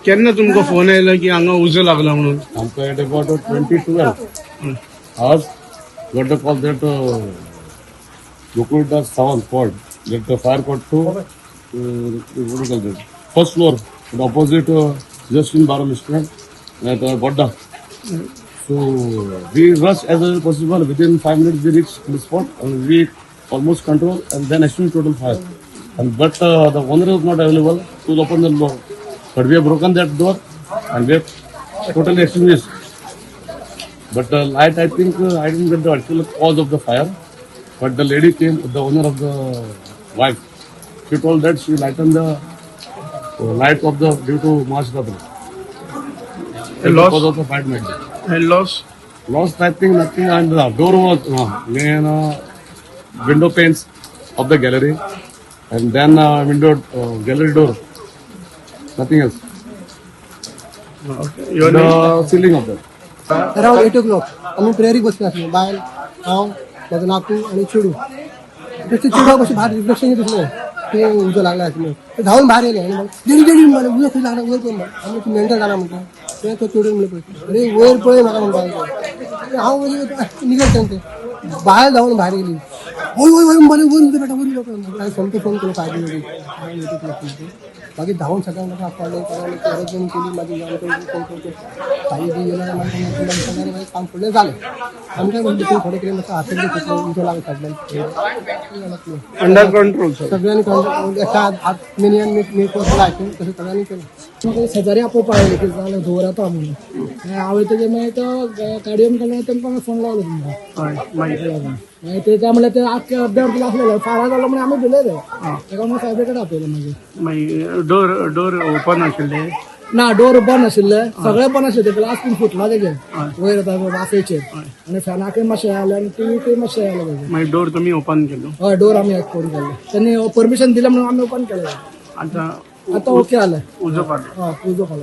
केन्ना तुमकां फोन आयलो की हांगा उजो लागला म्हणून? आमकां at about 2012 hours got the call that Gokuldas 7 called that the fire got to what do you call that? First floor, the opposite just in Bara Mishra at Bodda. So we rushed as early as possible. Within 5 minutes we reached the spot and we almost control and then extinguished total fire. And but the owner was not available to open the door. But we have broken that door and we have totally extinguished. But the light, I think, I didn't get the actual cause of the fire. But the lady came, the owner of the wife. She told that she lightened the light of the due to March Rabri. Because of the fire night. And loss? Lost, I think, nothing. And the door was main window panes of the gallery. And then window gallery door. Nothing else. Okay. Your The name? ceiling of that. Around 8 o'clock आम्ही प्रेयरीक बसले असले बायल हांव माझो नातू आणि चेडू तशें चेडवाक अशें भायर रिफ्लेक्शन दिसलें ते उजो लागला आसलें ते धांवन भायर येयले आनी डेली डेली म्हणलें उजो खंय लागला वयर पळय म्हणलें आमी ती मेंटल जाणा म्हणटा तें तो चेडून म्हणलें पळय अरे वयर पळय म्हाका म्हणटा हांव निघट तें भायर धांवन भायर गेली वय वय वय म्हणलें वयर उजो बेटा वयर उजो हांवें सोमतें फोन केलो फायर ब्रिगेडीक मागीर धांवन सगळ्यांक म्हाका आपले अरेंजमेंट केली मागीर काही बी येयल्यार मागीर काम पडलें जालें आमकां थोडें कितें म्हाका हातीक उजो लागला फाटल्यान अंडर कंट्रोल सर. सगळ्यांनी एका हात मिनियन मी करतलो हातून तशें सगळ्यांनी केलं शेजारी आपोवपा आयले की जालें धुंवर येता म्हणून हांवें तेजे मागीर तो गाडयेन गेलो तेंकां फोन लावलो तुमकां हय मागीर मागीर ते काय म्हणल्यार ते आख्खे अर्देवट आसलेले फायर जालो म्हणून आमी भिले तेका म्हणून सायबे कडेन आपयलें मागीर डोर ओपन आशिल्ले? ना डोर बंद आशिल्ले सगळे बंद आशिल्ले ग्लास बीन फुटला तेजे वयर येता वाफेचेर आनी फॅनाकय मातशें आयलें आनी टीव्हीकय मातशें आयलें तेजे मागीर डोर तुमी ओपन केलो? हय डोर आमी करून केल्ले त्यांनी परमिशन दिलें म्हणून आमी ओपन केलें आतां आतां ओके जालें उजो पावलो? हय उजो पावलो